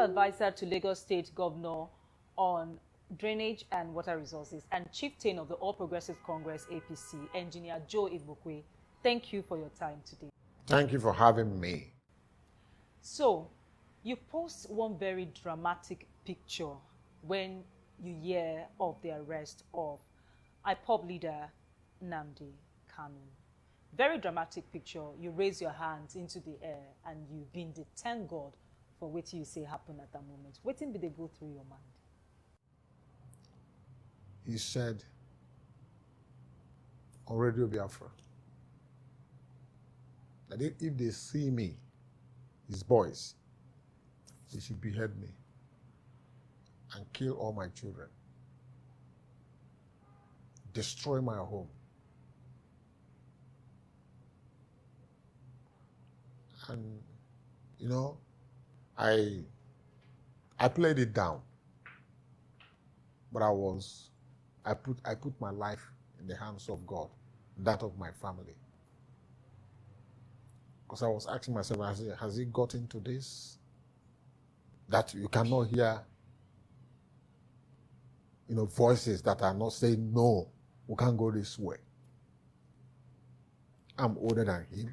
Advisor to Lagos State Governor on Drainage and Water Resources and Chieftain of the All Progressive Congress APC, Engineer Joe Igbokwe. Thank you for your time today. Thank you for having me. So, you post one very dramatic picture when you hear of the arrest of IPOB leader Nnamdi Kanu. Very dramatic picture. You raise your hands into the air and you begin to thank God for what you say happened at that moment. What did they go through your mind? He said on Radio Biafra that if they see me, his boys, they should behead me and kill all my children, destroy my home. And, you know, I played it down, but I put my life in the hands of God, that of my family. Because I was asking myself, has he got into this? That you cannot hear, voices that are not saying, no, we can't go this way. I'm older than him.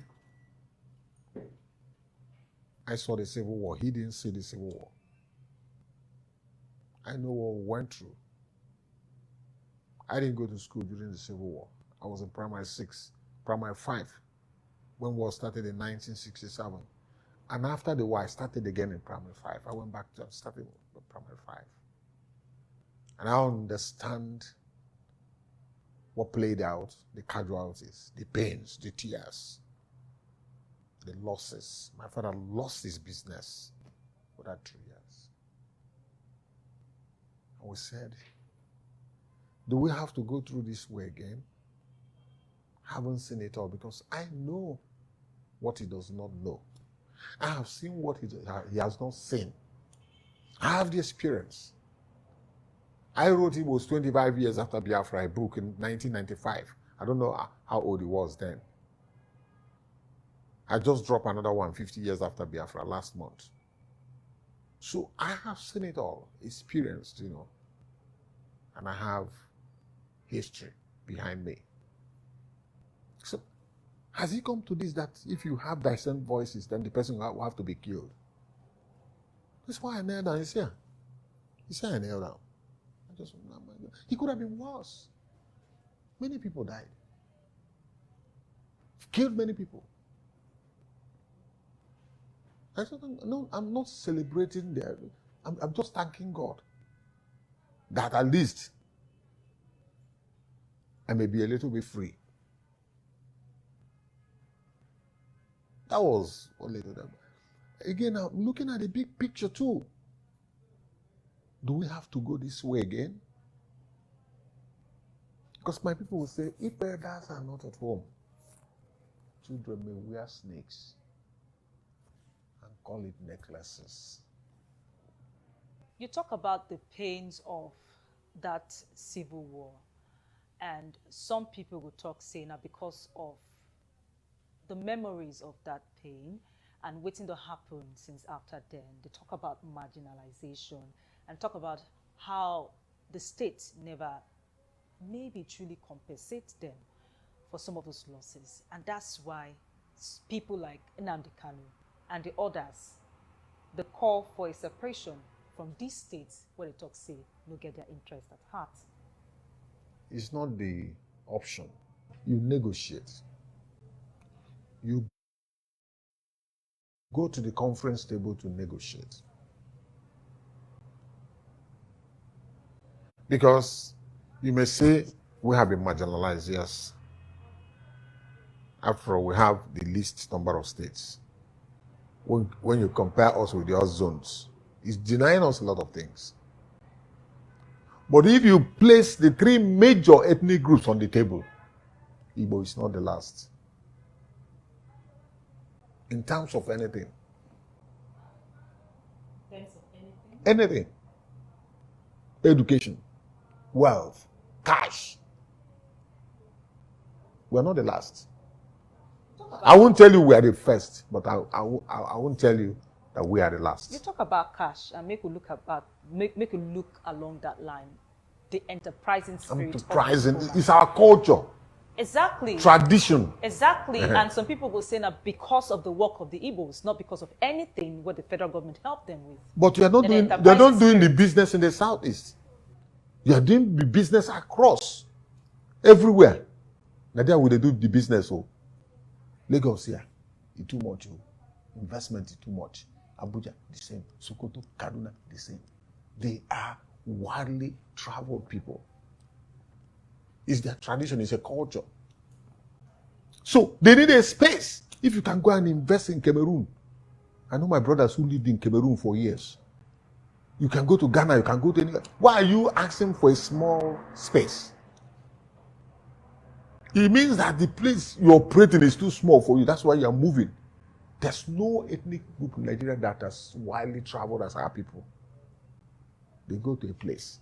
I saw the Civil War. He didn't see the Civil War. I know what we went through. I didn't go to school during the Civil War. I was in primary 6, primary 5, when war started in 1967. And after the war, I started again in primary 5. I went back to starting with primary 5. And I understand what played out, the casualties, the pains, the tears, the losses. My father lost his business for that 3 years. And we said, do we have to go through this way again? Haven't seen it all, because I know what he does not know. I have seen what he has not seen. I have the experience. I wrote it was 25 years after Biafra, a book in 1995. I don't know how old he was then. I just dropped another one 50 years after Biafra last month. So I have seen it all, experienced, and I have history behind me. So has he come to this, that if you have dissent voices, then the person will have to be killed? That's why I knelt down. He said I knelt down. He could have been worse. Many people died. Killed many people. I said, no, I'm not celebrating there. I'm just thanking God that at least I may be a little bit free. That was what led to them. Again, I'm looking at the big picture too. Do we have to go this way again? Because my people will say, if elders are not at home, children may wear snakes and call it necklaces. You talk about the pains of that civil war, and some people will talk, say, now because of the memories of that pain and waiting to happen since after then, they talk about marginalization and talk about how the state never maybe truly compensates them for some of those losses. And that's why people like Nnamdi Kanu and the others, the call for a separation from these states where they talk, say, no get their interest at heart. It's not the option. You negotiate. You go to the conference table to negotiate. Because you may say, we have been marginalized, yes. After all, we have the least number of states. When you compare us with the other zones, it's denying us a lot of things. But if you place the 3 major ethnic groups on the table, Igbo is not the last. In terms of anything. In terms of anything? Anything. Education, wealth, cash. We're not the last. I won't tell you we are the first, but I won't tell you that we are the last. You talk about cash and make you look along that line. The enterprising spirit. Enterprising is our culture. Exactly. Tradition. Exactly. And some people will say that because of the work of the Igbos, not because of anything what the federal government helped them with. But you are not doing, they're not doing the business in the southeast. You are doing the business across, everywhere. Nigeria will they do the business. Oh, Lagos here, it's too much. Oh. Investment is too much. Abuja, the same. Sokoto, Kaduna, the same. They are widely traveled people. It's their tradition, it's a culture. So they need a space. If you can go and invest in Cameroon. I know my brothers who lived in Cameroon for years. You can go to Ghana, you can go to anywhere. Why are you asking for a small space? It means that the place you're operating is too small for you. That's why you're moving. There's no ethnic group in Nigeria that has widely traveled as our people. They go to a place.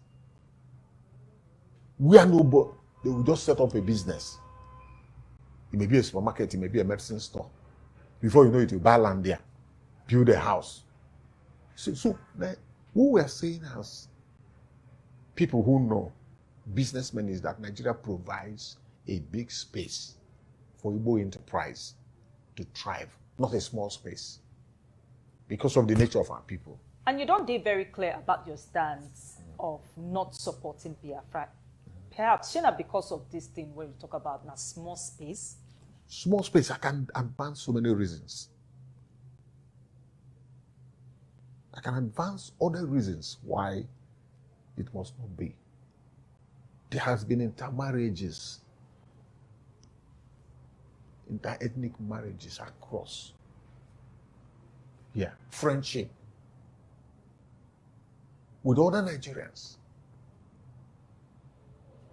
We are nobody. They will just set up a business. It may be a supermarket, it may be a medicine store. Before you know it, you buy land there, build a house. So what we are saying as people who know, businessmen, is that Nigeria provides a big space for Igbo enterprise to thrive, not a small space, because of the nature of our people. And you don't be very clear about your stance of not supporting Biafra. Perhaps because of this thing where you talk about a small space. Small space, I can advance so many reasons. I can advance other reasons why it must not be. There has been intermarriages, inter-ethnic marriages across. Yeah, friendship with other Nigerians.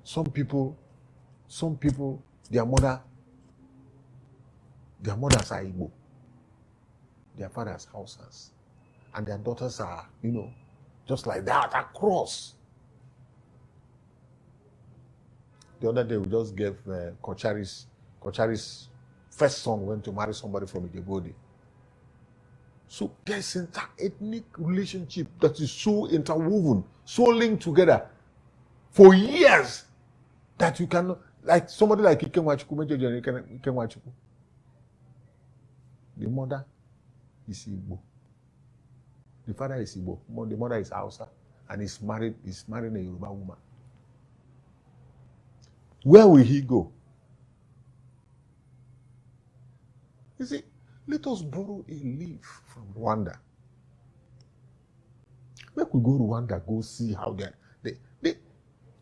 Some people, their mothers are Igbo. Their fathers Hausas. And their daughters are, just like that, across. The other day, we just gave Kochari's first son went to marry somebody from Igbo. So there's inter-ethnic relationship that is so interwoven, so linked together for years that you cannot, like somebody like Ikenwachuku. The mother is Igbo. The father is Igbo. The mother is Hausa, and he's marrying a Yoruba woman. Where will he go? You see, let us borrow a leaf from Rwanda. Make we go to Rwanda, go see how they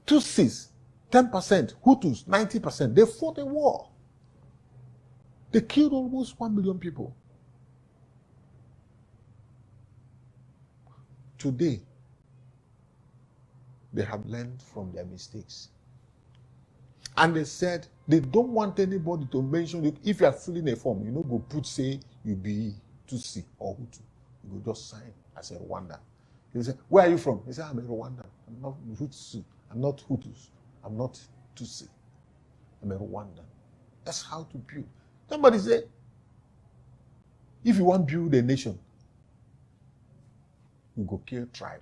Tutsis, 10%, Hutus, 90%. They fought a war. They killed almost 1 million people. Today, they have learned from their mistakes. And they said they don't want anybody to mention it. If you are filling a form, go put, say, you be Tutsi or Hutu. You go just sign as a Rwanda. They say, where are you from? They say, I'm a Rwandan. I'm not Hutu. I'm not Hutus. I'm not Tutsi. I'm a Rwandan. That's how to build. Somebody say, if you want to build a nation, you go kill tribe.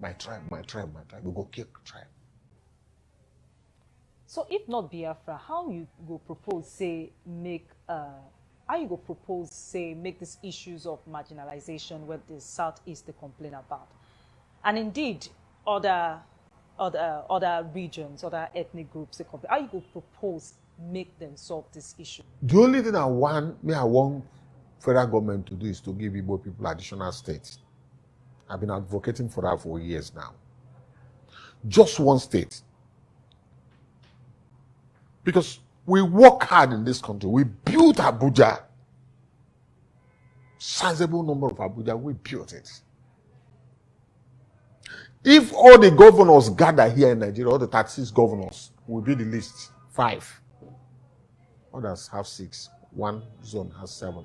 My tribe, my tribe, my tribe. You go kill tribe. So if not Biafra, how you go propose, say, make these issues of marginalization where the Southeast they complain about, and indeed other regions, other ethnic groups they complain. How you go propose make them solve this issue? The only thing I want federal government to do is to give Igbo people additional states. I've been advocating for that for years now. Just one state. Because we work hard in this country. We built Abuja. Sizable number of Abuja, we built it. If all the governors gather here in Nigeria, all the 36 governors will be the list. 5. Others have 6. One zone has 7.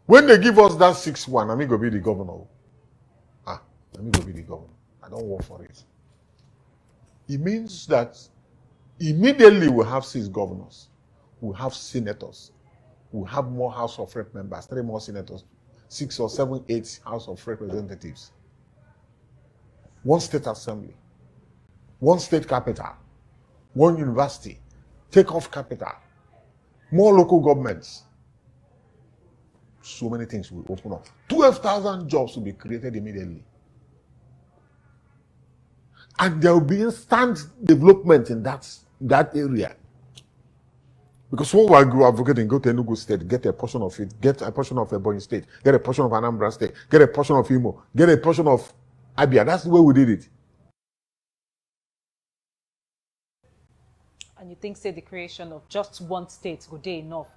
When they give us that 6-1, I'm going to be the governor. I'm going to be the governor. I don't work for it. It means that immediately we have 6 governors. we have senators. We have more House of Rep members, 3 more senators, 6 or 7, 8 House of Representatives. 1 state assembly, 1 state capital, 1 university, take off capital, more local governments. So many things will open up. 12,000 jobs will be created immediately. And there will be instant development in that area. Because when we grew advocating, go to Enugu State, get a portion of it, get a portion of Ebonyi State, get a portion of Anambra State, get a portion of Imo, get a portion of Abia. That's the way we did it. And you think, say, the creation of just 1 state would be enough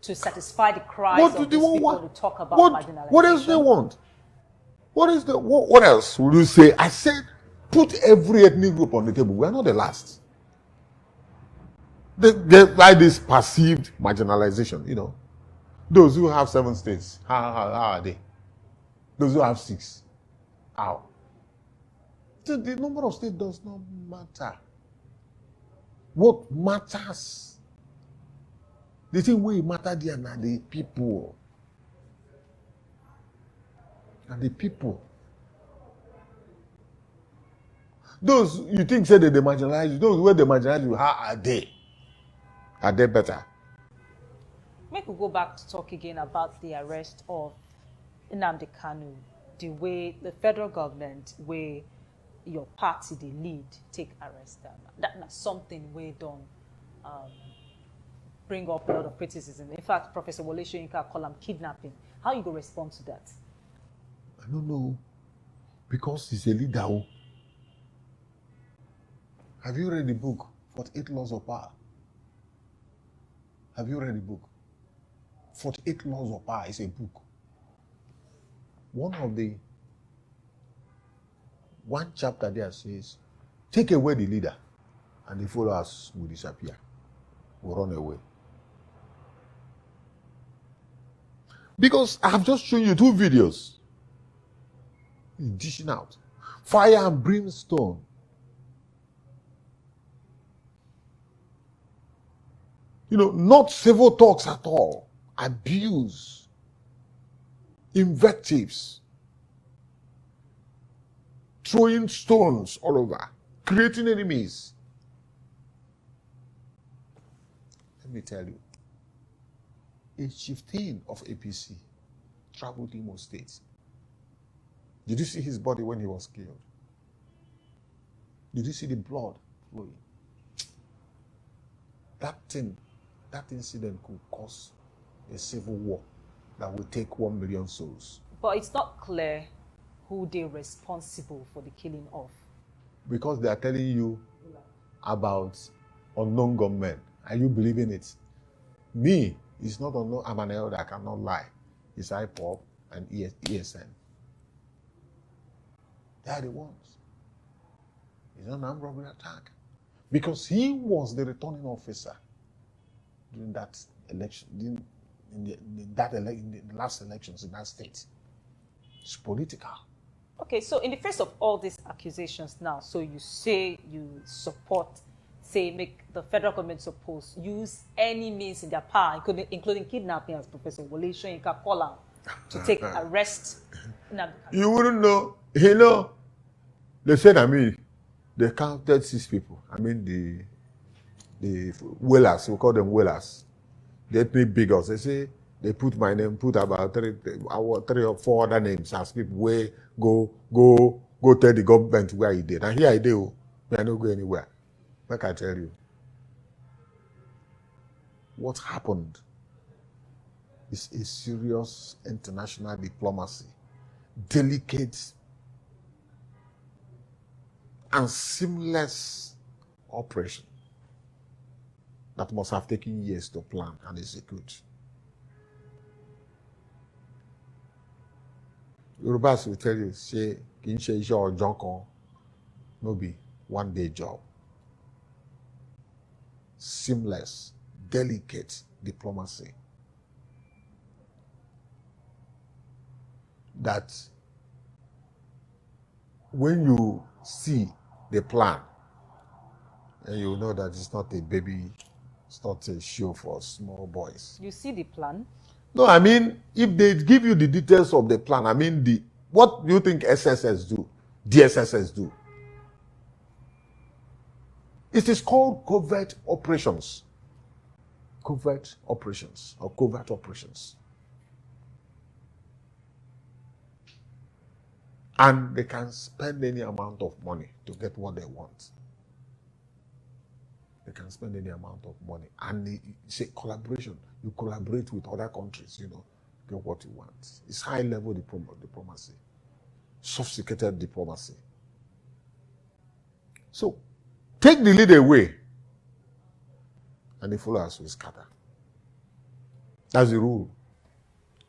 to satisfy the cries of these people to talk about marginalization? What else they want? What else would you say? I said, put every ethnic group on the table. We are not the last. By this perceived marginalization, you know. Those who have 7 states, how are they? Those who have 6, how? The number of states does not matter. What matters? The thing where it matters there are the people. And the people. Those you think say that they marginalize you, those where they marginalize you, how are they? Are they better? Make we go back to talk again about the arrest of Nnamdi Kanu, the way the federal government, where your party, the lead, take arrest them. That's something we don't bring up a lot of criticism. In fact, Professor Wole Soyinka call them kidnapping. How you go respond to that? I don't know. Because he's a leader. Have you read the book, 48 Laws of Power? Have you read the book? 48 Laws of Power is a book. One chapter there says, take away the leader and the followers will disappear, will run away. Because I have just shown you 2 videos. He's dishing out fire and brimstone. You know, not civil talks at all. Abuse. Invectives. Throwing stones all over. Creating enemies. Let me tell you. A chieftain of APC traveled to Imo State. Did you see his body when he was killed? Did you see the blood flowing? That incident could cause a civil war that will take 1 million souls. But it's not clear who they're responsible for the killing of. Because they are telling you about unknown gunmen. Are you believing it? Me, it's not unknown. I'm an elder, I cannot lie. It's IPOP and ESN. They are the ones. It's an armed robbery attack. Because he was the returning officer during that election, in the last elections in that state. It's political. Okay, so in the face of all these accusations now, so you say you support, say, make the federal government supposed use any means in their power, including kidnapping, as Professor Wole Soyinka call out, to take arrest. You wouldn't know. You know, they said, they counted 6 people. The whalers, we call them whalers. They ethnic bigots. They say they put my name, put about 3 or 4 other names as people where go tell the government where he did. And here I do. I don't go anywhere. Like I tell you. What happened is a serious international diplomacy, delicate and seamless operation that must have taken years to plan and execute. Yorubas will tell you, say, Kinshe or Jonko, no be 1-day job. Seamless, delicate diplomacy. That when you see the plan, and you know that it's not a baby It's not a show for small boys. You see the plan? No, I mean, if they give you the details of the plan, I mean, what do you think SSS do? DSSS do? It is called covert operations. Covert operations or covert operations. And they can spend any amount of money to get what they want. They can spend any amount of money. And it's a collaboration. You collaborate with other countries, you know, get what you want. It's high-level diplomacy. Sophisticated diplomacy. So, take the lead away, and the followers will scatter. That's the rule.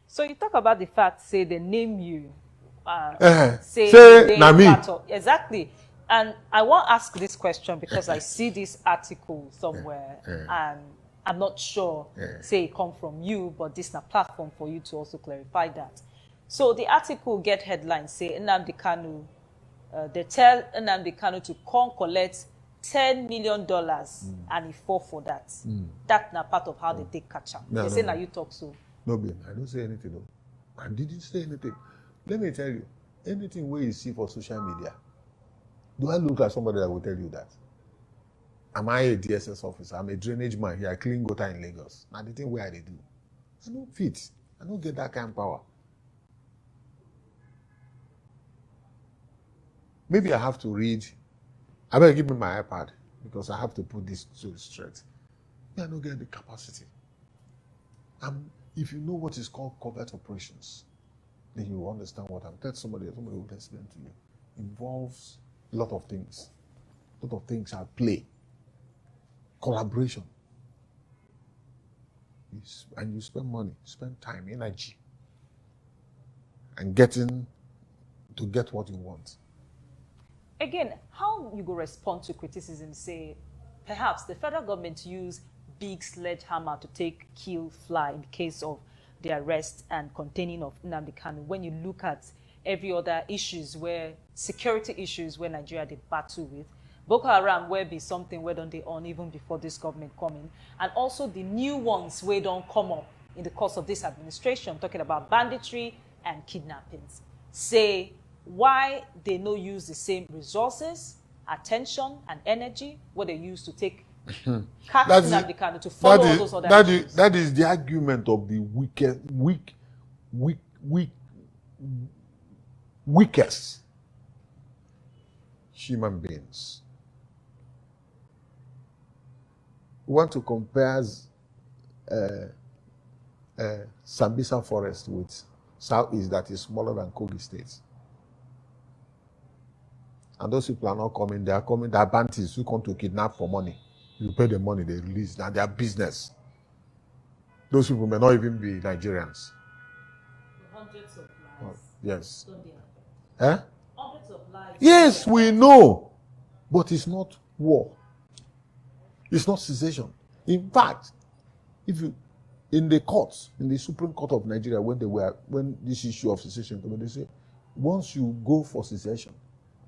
So you talk about the fact, say they name you, say Nami. Exactly. And I want to ask this question because I see this article somewhere, and I'm not sure, say it come from you, but this is a platform for you to also clarify that. So the article get headlines, say Nnamdi Kanu, they tell Nnamdi Kanu to come collect $10 million and he fall for that. That's not part of how they take catch up. They say, now you talk so. No, Ben, I don't say anything. No. I didn't say anything. Let me tell you, anything where you see for social media, do I look like somebody that will tell you that? Am I a DSS officer? I'm a drainage man here. I clean gutter in Lagos. Now the thing where I do, I don't fit. I don't get that kind of power. Maybe I have to read. I better give me my iPad because I have to put this to straight. I don't get the capacity. If you know what is called covert operations, then you will understand what I'm telling somebody will explain to you. Involves a lot of things. A lot of things at play. Collaboration. And you spend money, spend time, energy, and get what you want. Again, how you go respond to criticism, say, perhaps the federal government use big sledgehammer to kill fly in the case of the arrest and containing of Nnamdi Kanu, when you look at every other security issues where Nigeria they battle with, Boko Haram will be something where don't they on even before this government coming, and also the new ones where don't come up in the course of this administration, talking about banditry and kidnappings. Say, why they no use the same resources, attention, and energy what they use to take Nnamdi Kanu to follow all those other issues. That is the argument of the weakest human beings. We want to compare Sambisa Forest with Southeast that is smaller than Kogi State. And those people are not coming. They are coming. They are bandits who come to kidnap for money. You pay the money, they release. Now they are business. Those people may not even be Nigerians. Hundreds of lives. Oh, yes. Hundreds of lives. Yes, we know. But it's not war. It's not secession. In fact, in the courts, in the Supreme Court of Nigeria, when this issue of secession came, they say, once you go for secession,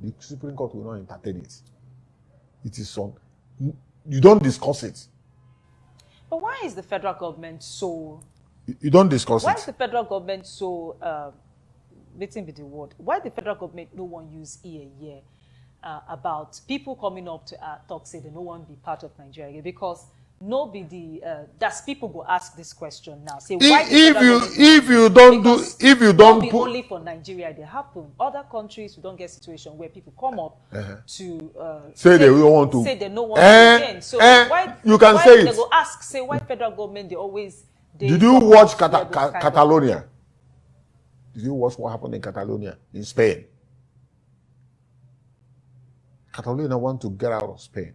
the Supreme Court will not entertain it. It is on. You don't discuss it. But why is the federal government so... You don't discuss it. Why is the federal government so... letting be the word. Why the federal government no one use year about people coming up to talk, say they no one be part of Nigeria? Because that's people go ask this question now. Say why if you don't be put only for Nigeria they happen. Other countries we don't get situation where people come up to say they don't want to. Say they no want to again. So why you can why say they it. go ask, say why federal government they always Did you watch Catalonia? Did you watch what happened in Catalonia in Spain? Catalonia want to get out of Spain.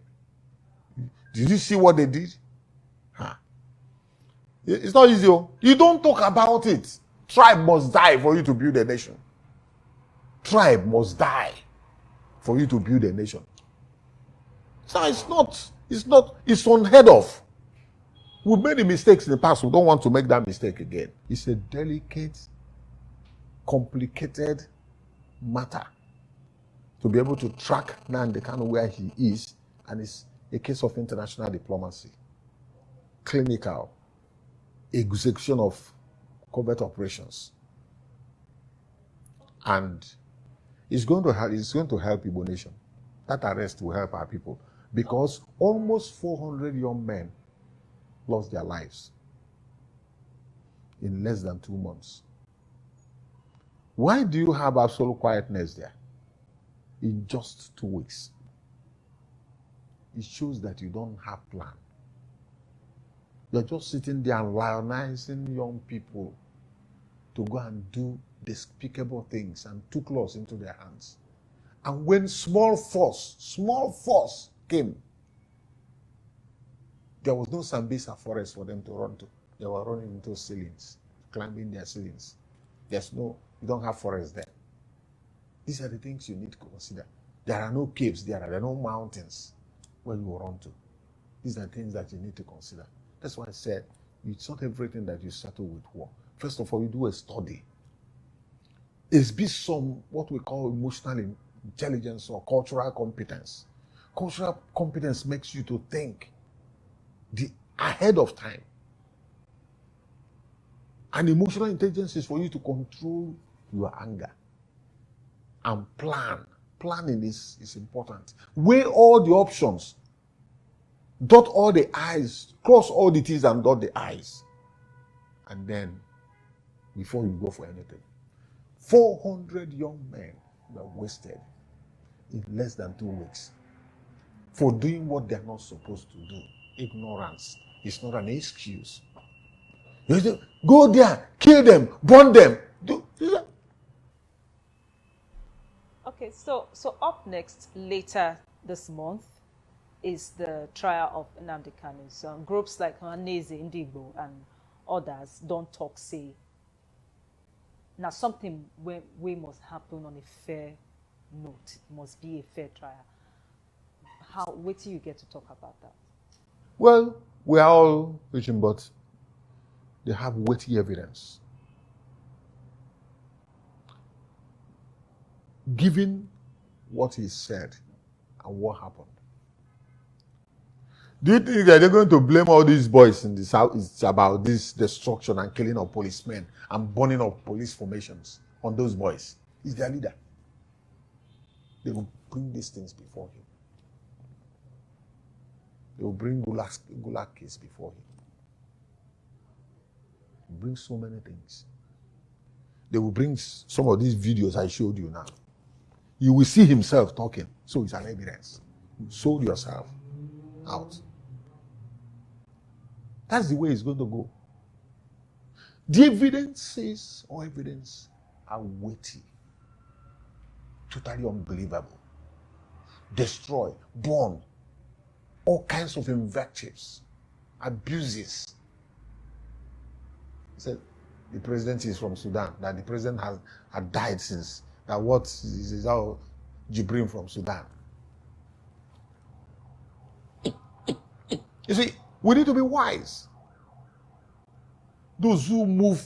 Did you see what they did? It's not easy. You don't talk about it. Tribe must die for you to build a nation. Tribe must die for you to build a nation. So it's unheard of. We've made mistakes in the past. We don't want to make that mistake again. It's a delicate, complicated matter to be able to track Nnamdi Kanu where he is, and it's a case of international diplomacy. clinical execution of covert operations. And it's going to help Igbo nation. That arrest will help our people because almost 400 young men lost their lives in less than 2 months. Why do you have absolute quietness there in just 2 weeks? It shows that you don't have plan. You're just sitting there and lionizing young people to go and do despicable things and took laws into their hands. And when small force came, there was no Sambisa forest for them to run to. They were running into ceilings, climbing their ceilings. You don't have forest there. These are the things you need to consider. There are no caves, there are no mountains where you will run to. These are things that you need to consider. That's why I said, it's not everything that you settle with war. First of all, you do a study. It's be some, what we call emotional intelligence or cultural competence. Cultural competence makes you to think ahead of time. And emotional intelligence is for you to control your anger and plan. Planning is important. Weigh all the options. Dot all the I's, cross all the T's and dot the I's. And then, before you go for anything, 400 young men were wasted in less than 2 weeks for doing what they're not supposed to do. Ignorance is not an excuse. You say, go there, kill them, burn them. Okay, so up next, later this month, is the trial of Nnamdi Kanu. So groups like Haneze, Igbo, and others don't talk, say. Now, something we must happen on a fair note. It must be a fair trial. Wait till you get to talk about that. Well, we are all reaching, but they have weighty evidence. Given what he said and what happened, do you think that they're going to blame all these boys in the South about this destruction and killing of policemen and burning of police formations on those boys? He's their leader. They will bring these things before him. They will bring Gulag case before him. They will bring so many things. They will bring some of these videos I showed you now. You will see himself talking. So it's an evidence. You sold yourself out. That's the way it's going to go. The evidence are weighty, totally unbelievable. Destroy, burn, all kinds of invectives, abuses. He said the president is from Sudan, that the president had died since, that what is how Jibrin from Sudan. You see, we need to be wise. Those who move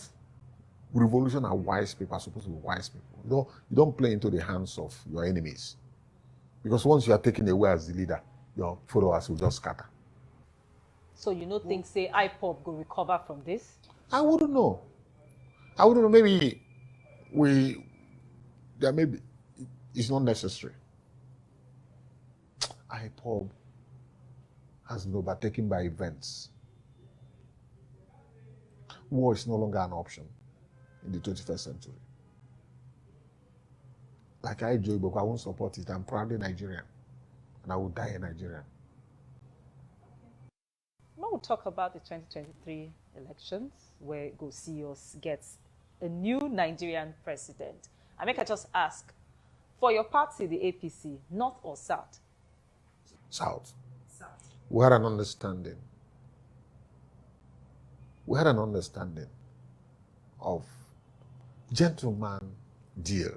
revolution are wise people, are supposed to be wise people. You don't play into the hands of your enemies. Because once you are taken away as the leader, your followers will just scatter. So you don't think, say, IPOB will recover from this? I wouldn't know. Maybe it's not necessary. IPOB has been overtaken by events. War is no longer an option in the 21st century. Like I, Joe Igbokwe, I won't support it. I'm proudly Nigerian. And I will die a Nigerian. Now we'll talk about the 2023 elections, where Gosios gets a new Nigerian president. I make I just ask, for your party, the APC, North or South? South. We had an understanding. Of gentleman deal.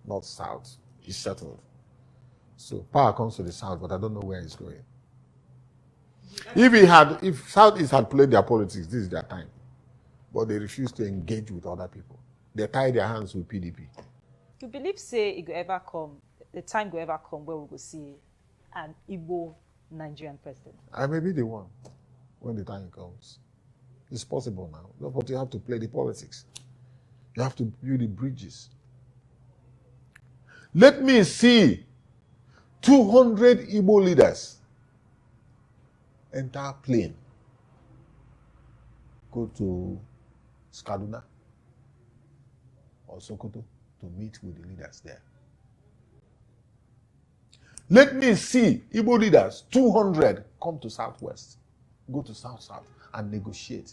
North, South. It's settled. So power comes to the South, but I don't know where it's going. If Southeast had played their politics, this is their time. But they refuse to engage with other people. They tie their hands with PDP. You believe, say, it will ever come, the time will ever come where we will see an Igbo Nigerian president? I may be the one. when the time comes. It's possible now. But you have to play the politics. You have to build the bridges. Let me see 200 Igbo leaders enter plane, go to Kaduna or Sokoto to meet with the leaders there. Let me see Igbo leaders, 200, come to Southwest, go to South and negotiate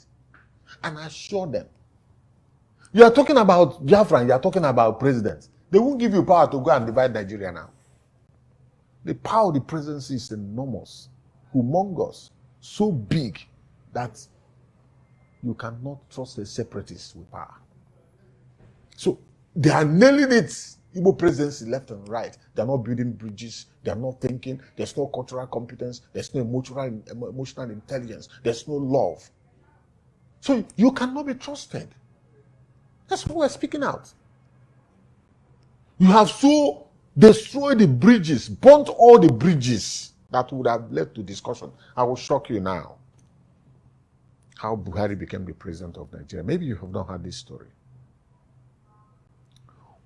and assure them. You are talking about Biafra, you are talking about presidents. They won't give you power to go and divide Nigeria now. The power of the presidency is enormous, humongous, so big that you cannot trust a separatist with power. So they are nailing it. Igbo presidency left and right. They are not building bridges. They are not thinking. There's no cultural competence. There's no emotional intelligence. There's no love. So you cannot be trusted. That's why we're speaking out. You have so destroyed the bridges, burnt all the bridges that would have led to discussion. I will shock you now. How Buhari became the president of Nigeria. Maybe you have not heard this story.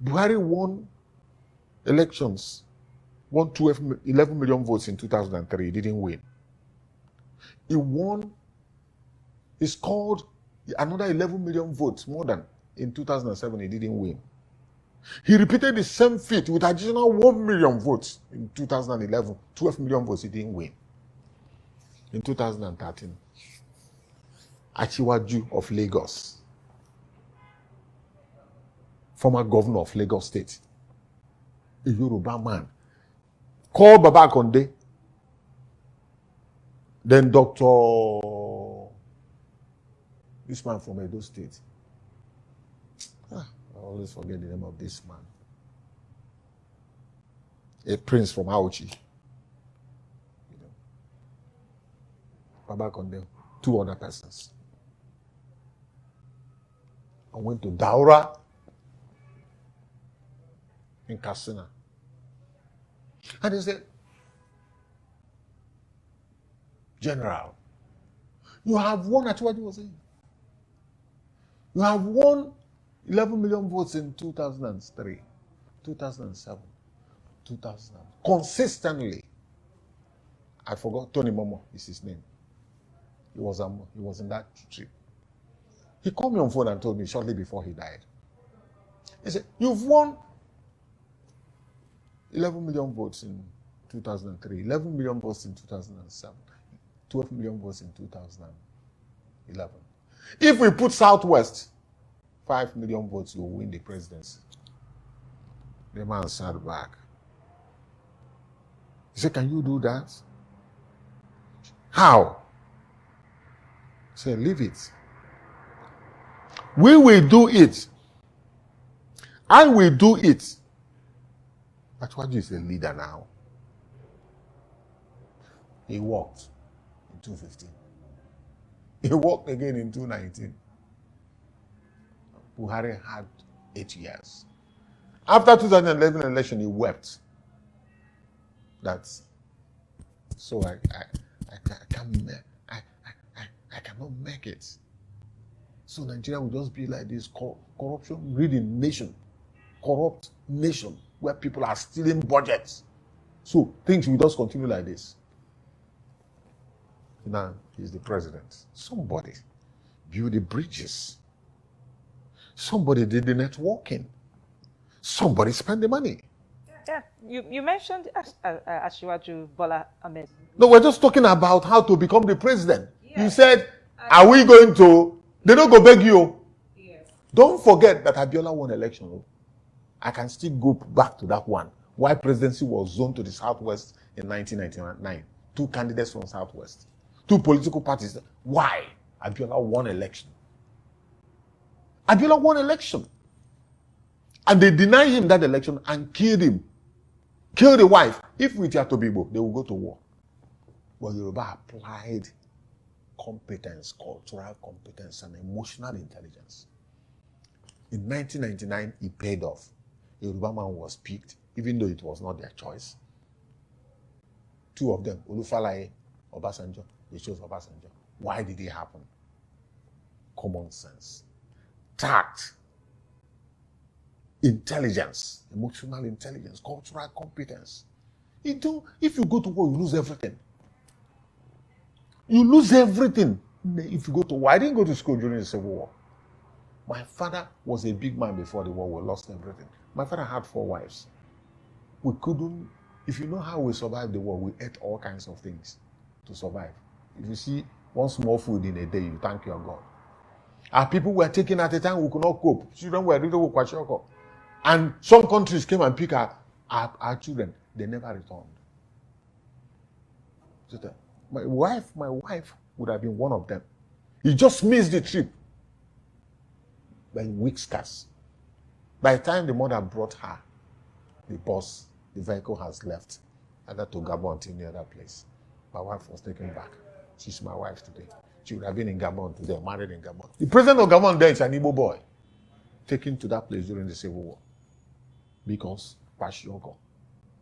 Buhari won elections, won 11 million votes in 2003. He didn't win. He won, he scored another 11 million votes, more than in 2007. He didn't win. He repeated the same feat with additional 1 million votes in 2011, 12 million votes. He didn't win. In 2013, Achiwaju of Lagos, former governor of Lagos State, a Yoruba man, called Baba Konde, then this man from Edo State. I always forget the name of this man. A prince from Auchi. Baba Konde, 2 other persons. I went to Daura in Katsina. And they said, General, you have won, that's what he was saying. You have won 11 million votes in 2003, 2007, 2000. Consistently. I forgot, Tony Momo is his name. He was in that trip. He called me on phone and told me shortly before he died. He said, you've won 11 million votes in 2003, 11 million votes in 2007, 12 million votes in 2011. If we put Southwest, 5 million votes, you'll win the presidency. The man sat back. He said, can you do that? How? He said, leave it. We will do it. I will do it. Atwaju is a leader now. He walked in 2015. He walked again in 2019. Buhari had 8 years. After 2011 election, he wept. That's so I cannot make it. So Nigeria will just be like this corruption-ridden nation, corrupt nation where people are stealing budgets. So things will just continue like this. Now he's the president. Somebody build the bridges. Somebody did the networking. Somebody spent the money. Yeah, you mentioned Asiwaju Bola Ahmed. No, we're just talking about how to become the president. Yeah. You said, are we going to? They don't go beg you. Yes. Don't forget that Abiola won election. I can still go back to that one. Why presidency was zoned to the Southwest in 1999. 2 candidates from Southwest. 2 political parties. Why? Abiola won election. Abiola won election. And they deny him that election and killed him. Kill the wife. If we are to be Igbo, they will go to war. But Yoruba applied competence, cultural competence, and emotional intelligence. In 1999, it paid off. Yoruba man was picked, even though it was not their choice. 2 of them, Olufalaye, Obasanjo, they chose Obasanjo. Why did it happen? Common sense, tact, intelligence, emotional intelligence, cultural competence. If you go to war, you lose everything. You lose everything if you go to war. I didn't go to school during the Civil War. My father was a big man before the war. We lost everything. My father had 4 wives. We couldn't, if you know how we survived the war, we ate all kinds of things to survive. If you see one small food in a day, you thank your God. Our people were taken at a time we could not cope. Children were really kwashoko. And some countries came and picked our children. They never returned. My wife would have been one of them. He just missed the trip by weak scars. By the time the mother brought her, the vehicle has left, either to Gabon to any other place. My wife was taken back. She's my wife today. She would have been in Gabon today, married in Gabon. The president of Gabon there is an Igbo boy, taken to that place during the Civil War. Because Pashiogo,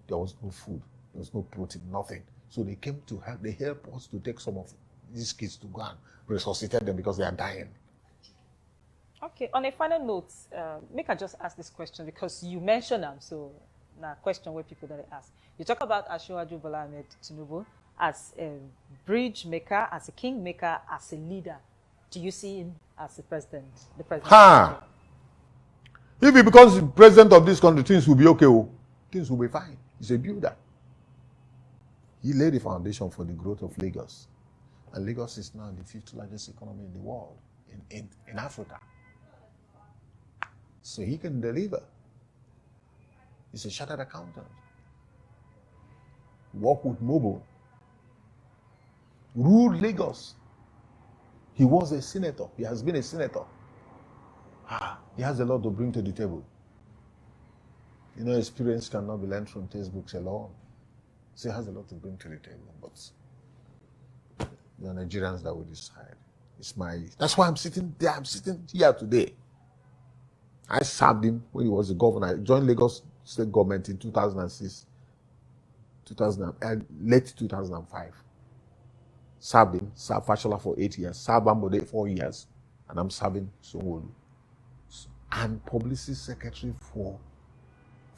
there was no food, there was no protein, nothing. So they came to help. They helped us to take some of these kids to go and resuscitate them because they are dying. Okay, on a final note, make I just ask this question because you mentioned them, so now question where people that ask. You talk about Asiwaju Bola Ahmed Tinubu as a bridge maker, as a king maker, as a leader. Do you see him as the president? The president. If he becomes the president of this country, things will be okay. Things will be fine. He's a builder. He laid the foundation for the growth of Lagos. And Lagos is now the 5th largest economy in the world, in Africa. So he can deliver. He's a chartered accountant. Worked with Mobile. Ruled Lagos. He was a senator. He has been a senator. He has a lot to bring to the table. You know, experience cannot be learned from textbooks alone. So he has a lot to bring to the table. But the Nigerians that will decide. That's why I'm sitting there. I'm sitting here today. I served him when he was the governor. I joined Lagos State Government in 2006, late 2005. Served Fashola for 8 years, served Ambode 4 years, and I'm serving Sanwo-Olu. And publicity secretary for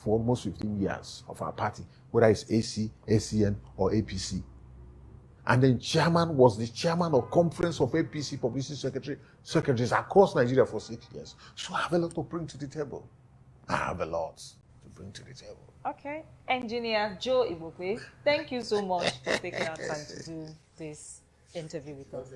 almost 15 years of our party, whether it's AC, ACN, or APC. And then chairman was the chairman of conference of APC publicity secretaries across Nigeria for 6 years. So I have a lot to bring to the table. I have a lot to bring to the table. Okay. Engineer Joe Igbokwe, thank you so much for taking our time to do this interview with us.